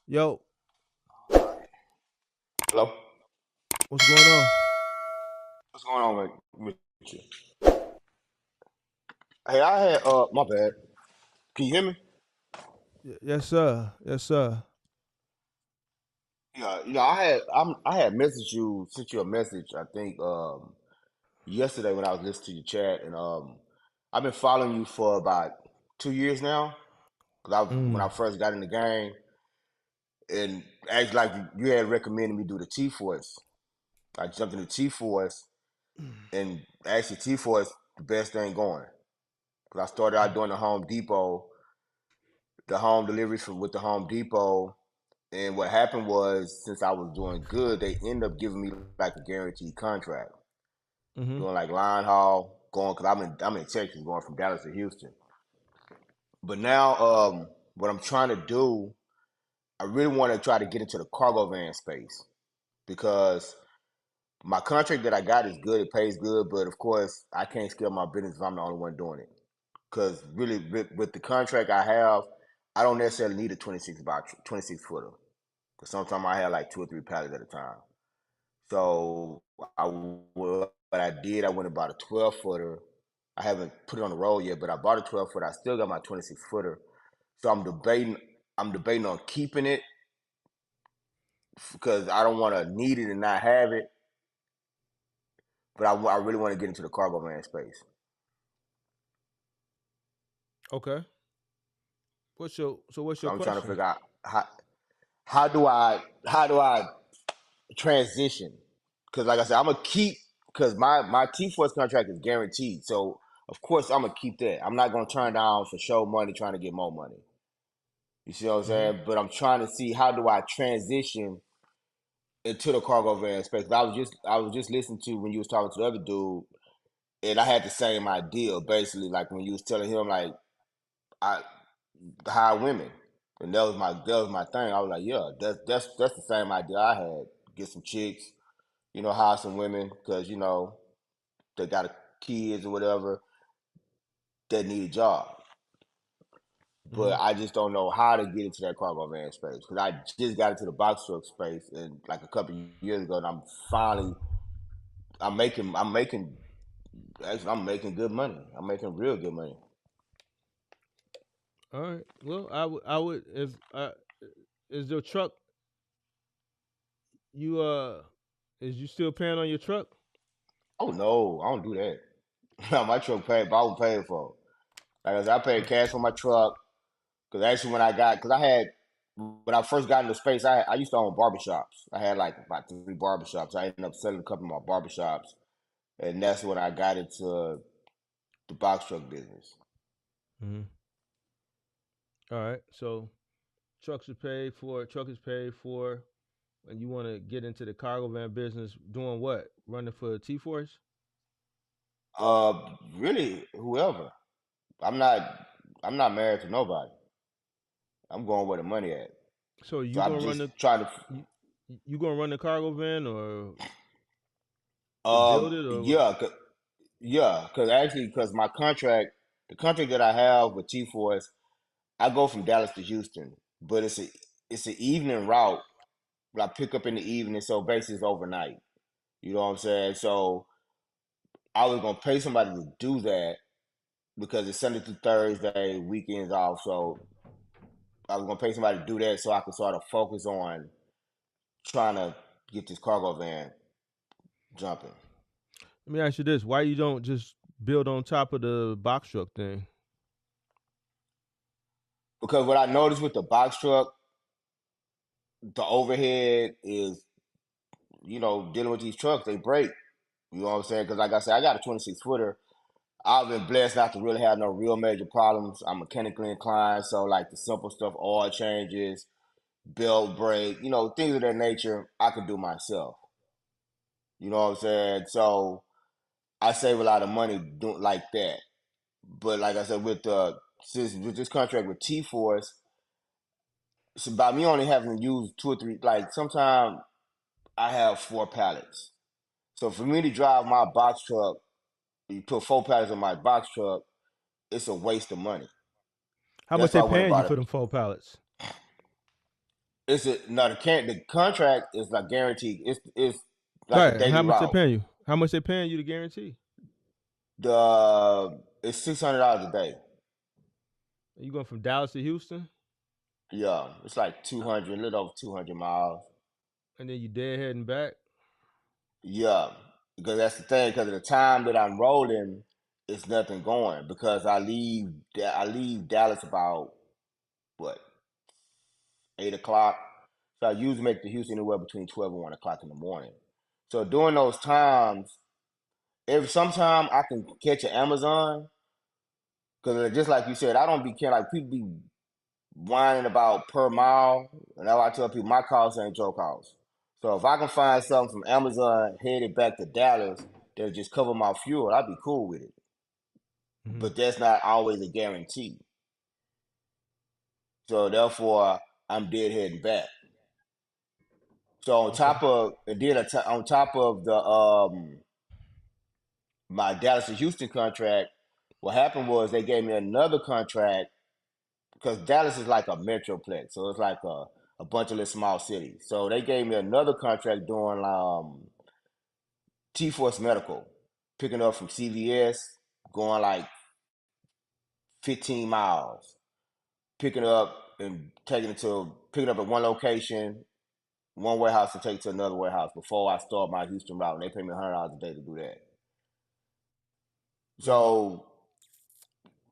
Yo, Hello? what's going on? What's going on with you? Hey, I had my bad. Can you hear me? Yes, sir. Yes, sir. Yeah, I had messaged you, sent you a message, I think yesterday when I was listening to your chat, and I've been following you for about 2 years now. Cause when Mm. I first got in the game, and actually like you had recommended me do the TForce. I jumped into TForce, and actually TForce the best thing going. Cause I started out doing the home deliveries with the Home Depot. And what happened was, since I was doing good, they ended up giving me like a guaranteed contract, Mm-hmm. doing like line haul, going because I'm in Texas, going from Dallas to Houston. But now, what I'm trying to do, I really want to try to get into the cargo van space because my contract that I got is good, it pays good, but of course, I can't scale my business if I'm the only one doing it. Because really, with the contract I have, I don't necessarily need a 26 footer. Because sometimes I have like two or three pallets at a time. So what I did, I went and bought a 12 footer. I haven't put it on the road yet, but I bought a 12 footer. I still got my 26 footer. So I'm debating on keeping it because I don't want to need it and not have it. But I really want to get into the cargo van space. Okay. What's So your I'm trying to question? figure out how do I transition? Because like I said, I'm gonna keep because my T Force contract is guaranteed. So of course I'm gonna keep that. I'm not gonna turn down for show money trying to get more money. You see what I'm Mm-hmm. saying? But I'm trying to see how do I transition into the cargo van space. 'Cause I was just listening to when you was talking to the other dude, and I had the same idea basically. Like when you was telling him like I hire women, and that was my thing. I was like, yeah, that's the same idea I had. Get some chicks, hire some women because they got kids or whatever that need a job. Mm-hmm. But I just don't know how to get into that cargo van space because I just got into the box truck space and like a couple of years ago, and finally I'm making good money. I'm making real good money. All right. Well, I would if is your truck you is you still paying on your truck? Oh no, I don't do that. My truck paid, but I was paid for. Like I said, I paid Uh, cash for my truck because actually because when I first got into space, I used to own barbershops. I had like about three barbershops. I ended up selling a couple of my barbershops, and that's when I got into the box truck business. mm-hmm. All right. So trucks are paid for. Truck is paid for, and you want to get into the cargo van business. Doing what? Running for T Force? Really, whoever. I'm not. I'm not married to nobody. I'm going where the money at. So So you I'm gonna run just the trying to. you, you gonna run the cargo van or build it or what? Yeah, because actually, because the contract that I have with T-Force, I go from Dallas to Houston, but it's an evening route. But I pick up in the evening, so basically it's overnight. You know what I'm saying? So I was gonna pay somebody to do that because it's Sunday through Thursday, weekends off. So I was gonna pay somebody to do that so I could sort of focus on trying to get this cargo van jumping. Let me ask you this: why you don't just build on top of the box truck thing? Because what I noticed with the box truck, the overhead is, dealing with these trucks, they break. You know what I'm saying? Because like I said, I got a 26 footer. I've been blessed not to really have no real major problems. I'm mechanically inclined, so like the simple stuff, oil changes, belt break, things of that nature, I could do myself. You know what I'm saying? So I save a lot of money doing like that. But like I said, with this contract with T Force, it's about me only having to use two or three. Like sometimes I have four pallets. So for me to drive my box truck, you put four pallets in my box truck, it's a waste of money. How much That's why they I went and paying you bought for it. them 4 pallets? The contract is like guaranteed. It's like a Right. How daily much they route. paying you? How much they paying you to guarantee? It's $600 a day. Are you going from Dallas to Houston, Yeah, it's like 200, a little over 200 miles. and then you dead heading back? Yeah, because that's the thing. Because of the time that I'm rolling, it's nothing going. Because I leave Dallas about what 8 o'clock. So I usually make the Houston anywhere between 12 and 1 o'clock in the morning. So during those times, if sometime I can catch an Amazon, because just like you said, I don't be caring. Like people be whining about per mile, and I tell people my costs ain't your costs. So if I can find something from Amazon headed back to Dallas that'll just cover my fuel, I'd be cool with it. Mm-hmm. But that's not always a guarantee. So therefore, I'm dead heading back. So on Okay. top of on top of the my Dallas to Houston contract, what happened was they gave me another contract because Dallas is like a metroplex, so it's like a bunch of little small cities. So they gave me another contract doing TForce Medical, picking up from CVS, going like 15 miles, picking up and picking up at one location, one warehouse to take to another warehouse before I start my Houston route. And they pay me $100 a day to do that. Mm-hmm. So,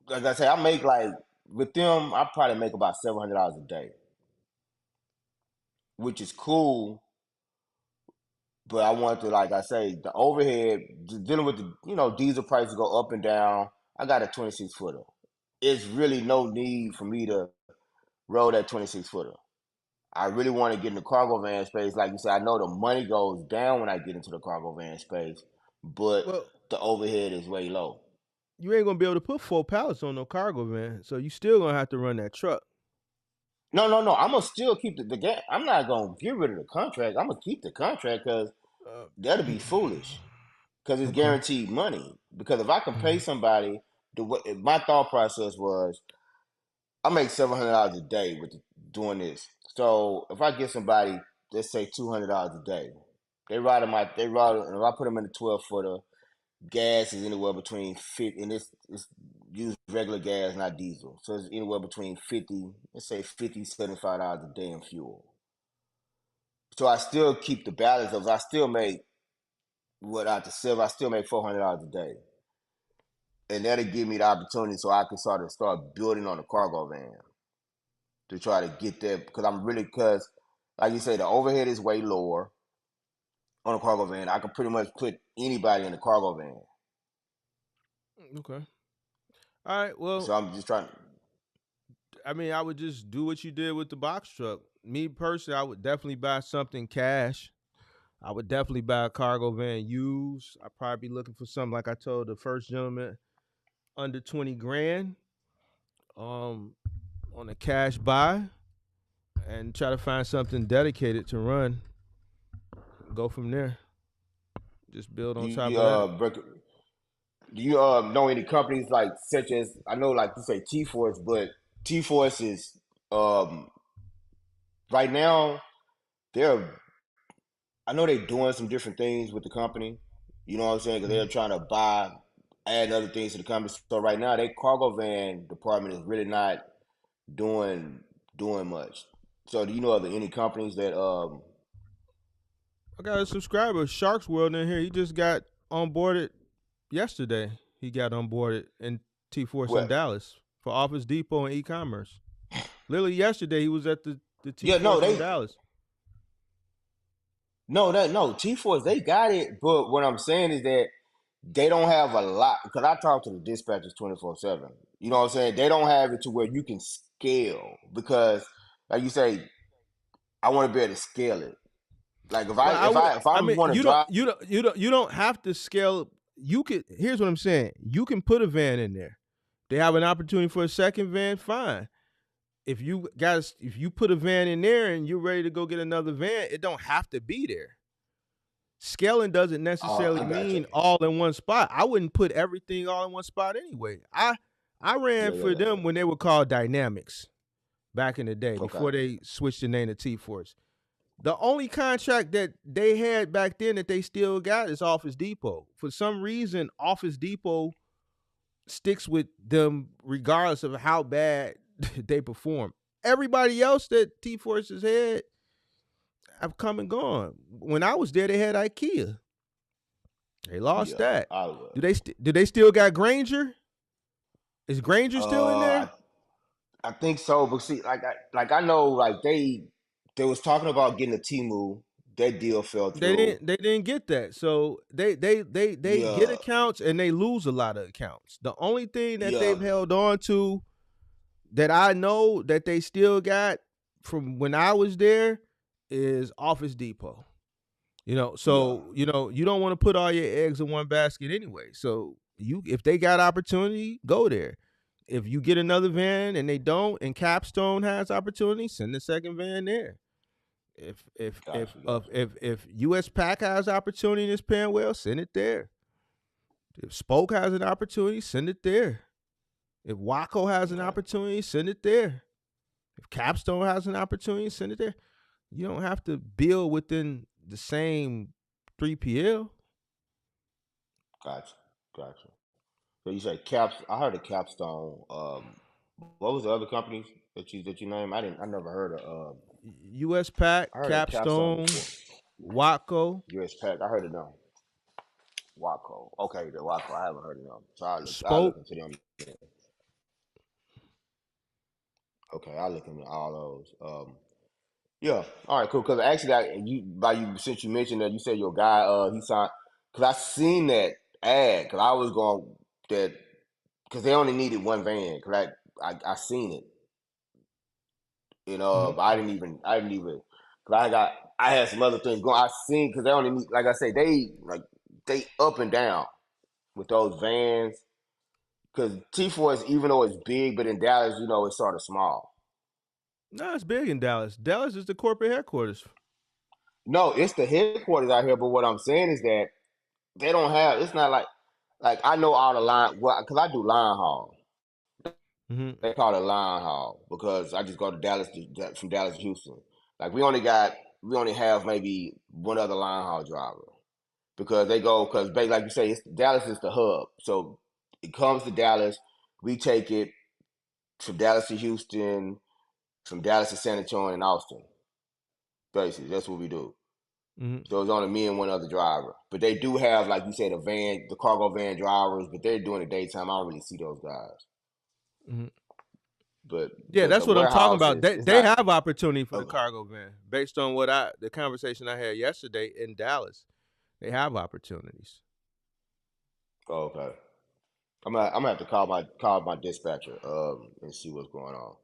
like I say, I make like with them, I probably make about $700 a day, which is cool. But I want to, like I say, the overhead, dealing with the diesel prices go up and down. I got a 26 footer. It's really no need for me to roll that 26 footer. I really want to get in the cargo van space. Like you said, I know the money goes down when I get into the cargo van space, but Well, the overhead is way low. you ain't gonna be able to put 4 pallets on no cargo van, so you still gonna have to run that truck. No, no, no. I'm gonna still keep the game. I'm not gonna get rid of the contract. I'm gonna keep the contract because Uh, that'll be foolish. Because it's okay. guaranteed money. Because if I can pay Mm-hmm. somebody, my thought process was I make $700 a day with doing this. So if I get somebody, let's say $200 a day, they ride. If I put them in a 12 footer, gas is anywhere between 50, and it's use regular gas, not diesel. So it's anywhere between 50, let's say $50, $75 a day in fuel. So I still keep the balance of I still make what out the silver, I still make $400 a day. And that'll give me the opportunity so I can start building on the cargo van to try to get there because because like you say, the overhead is way lower on a cargo van. I can pretty much put anybody in the cargo van. Okay. All right. So Well, I'm just trying. I mean, I would just do what you did with the box truck. Me personally, I would definitely buy something cash. I would definitely buy a cargo van used. I'd probably be looking for something like I told the first gentleman, under 20 grand, um, on a cash buy, and try to find something dedicated to run. Go from there. Just build Do on top you of that. do you know any companies like such as I know like you say TForce, but TForce is um right now they're I know they're doing some different things with the company. You know what I'm saying? Because they're Mhm. trying to add other things to the company. So right now, their cargo van department is really not doing doing much. So do you know of any companies that I got a subscriber, Sharks World, in here. He just got onboarded yesterday. He got onboarded in T-Force in what? Dallas for Office Depot and e-commerce. Literally yesterday, he was at the Yeah, T-Force in Dallas. no T-Force they got it, but what I'm saying is that they don't have a lot because I talk to the dispatchers 24/7. You know what I'm saying? They don't have it to where you can scale because, like you say, I want to be able to scale it. Like Well, I would. if I I mean, want to drive. you don't have to scale. You could. Here's what I'm saying. You can put a van in there. They have an opportunity for a second van. Fine. If you put a van in there and you're ready to go get another van, it don't have to be there. Scaling doesn't necessarily I got you. mean all in one spot. I wouldn't put everything all in one spot anyway. I ran Yeah, yeah, for yeah, them yeah. when they were called Dynamics back in the day Okay. before they switched the name to TForce. The only contract that they had back then that they still got is Office Depot. For some reason, Office Depot sticks with them regardless of how bad they perform. Everybody else that TForce has had have come and gone. When I was there, they had IKEA. They lost Yeah, that. I would. Do they still got Granger? Is Granger still in there? I think so, but see, I know like they was talking about getting a Timu. That deal fell through. They didn't get that. So they get Yeah, accounts and they lose a lot of accounts. The only thing that yeah, they've held on to that I know that they still got from when I was there is Office Depot. yeah. You don't want to put all your eggs in one basket anyway. So if they got opportunity, go there. If you get another van and they don't, and Capstone has opportunity, send the second van there. If if if Gotcha, if gotcha. if, if US Pack has opportunity and is paying well, send it there. If Spoke has an opportunity, send it there. If Waco has an Okay, opportunity, send it there. If Capstone has an opportunity, send it there. You don't have to build within the same 3PL. gotcha, gotcha. So you said Caps. I heard of Capstone. What was the other companies that you named? I never heard of. US Pack, I heard of Capstone Capstone, before. Waco, US Pack. I heard of them. Waco. Okay, the Waco. I haven't heard of them. So I look Spoke. into them. Okay, I look into all those. Yeah. All right. Cool. Because actually, since you mentioned that, you said your guy, he signed. Because I seen that ad. Because I was going that because they only needed one van. Because I seen it. Mhm. But I didn't even. Because I had some other things going. I seen because they only need, like I say, they up and down with those vans. Because T4 even though it's big, but in Dallas, it's sort of small. No, it's big in Dallas. Dallas is the corporate headquarters. No, it's the headquarters out here. But what I'm saying is that they don't have. It's not like I know all the line. Well, because I do line haul. Mm-hmm. They call it line haul because I just go to Dallas from Dallas to Houston. Like we only have maybe one other line haul driver because they go because like you say, Dallas is the hub. So it comes to Dallas, we take it from Dallas to Houston, from Dallas to San Antonio and Austin. Basically, that's what we do. Mm-hmm. So it's only me and one other driver. But they do have, like you said, the cargo van drivers, but they're doing the daytime. I don't really see those guys. Mm-hmm. But Yeah, but the that's what I'm talking warehouse about. is They it's they not have opportunity for the okay. cargo van based on the conversation I had yesterday in Dallas. They have opportunities. Oh, okay. I'm gonna have to call my dispatcher and see what's going on.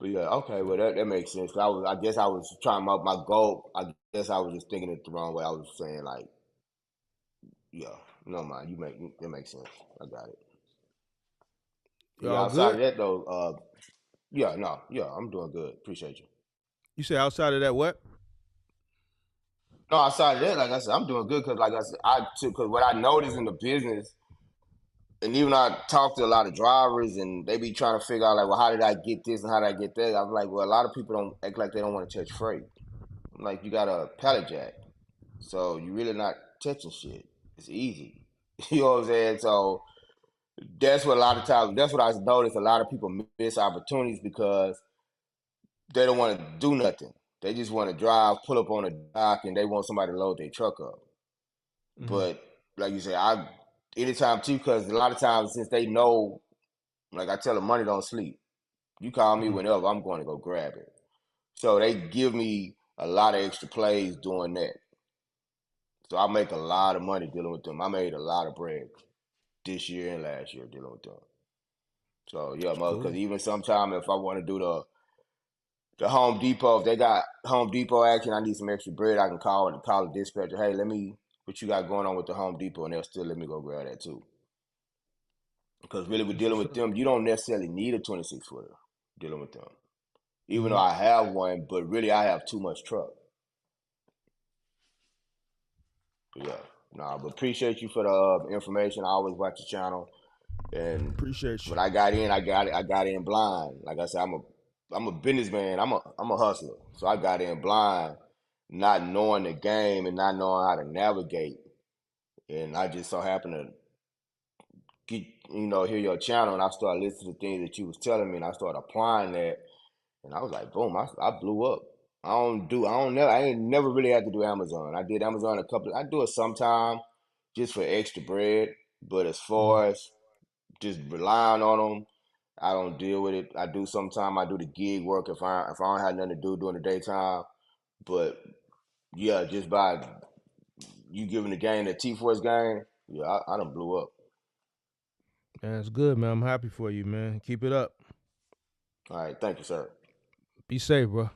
But yeah, okay, well that makes sense. 'Cause I guess I was trying my goal. I guess I was just thinking it the wrong way. I was saying like, yeah, no mind, it makes sense. I got it. But You yeah, all outside good? of that though, yeah, no, yeah, I'm doing good. Appreciate you. You say outside of that what? No, outside of that, like I said, I'm doing good because, like I said, because what I noticed in the business, and even I talk to a lot of drivers, and they be trying to figure out like, well, how did I get this and how did I get that? I'm like, well, a lot of people don't act like they don't want to touch freight. I'm like, you got a pallet jack, so you really not touching shit. It's easy. You know what I'm saying? So that's what a lot of times. That's what I noticed. A lot of people miss opportunities because they don't want to do nothing. They just want to drive, pull up on a dock, and they want somebody to load their truck up. Mm-hmm. But like you say, anytime too, because a lot of times since they know, like I tell them, money don't sleep. You call me Mm-hmm. whenever, I'm going to go grab it. So they give me a lot of extra plays doing that. So I make a lot of money dealing with them. I made a lot of bread this year and last year dealing with them. So yeah, It's because cool. even sometime if I want to do the Home Depot, if they got Home Depot action, I need some extra bread. I can call the dispatcher. Hey, what you got going on with the Home Depot, and they'll still let me go grab that too. Because really, we're That's dealing what's with up. them. You don't necessarily need a 26 footer dealing with them. Even though Mm-hmm. I have one, but really I have too much truck. But yeah, nah. But appreciate you for the information. I always watch the channel. And Appreciate you. when I got in, I got in blind. Like I said, I'm a businessman. I'm a hustler. So I got in blind, not knowing the game and not knowing how to navigate. And I just so happened to get, hear your channel, and I started listening to things that you was telling me, and I started applying that, and I was like, boom, I blew up. I ain't never really had to do Amazon. I did Amazon I do it sometime just for extra bread, but as Mm. far as just relying on them, I don't deal with it. I do sometime. I do the gig work if I don't have nothing to do during the daytime. But yeah, just by you giving the game the TForce game, yeah, I done blew up. Man, it's good, man. I'm happy for you, man. Keep it up. All right, thank you, sir. Be safe, bro.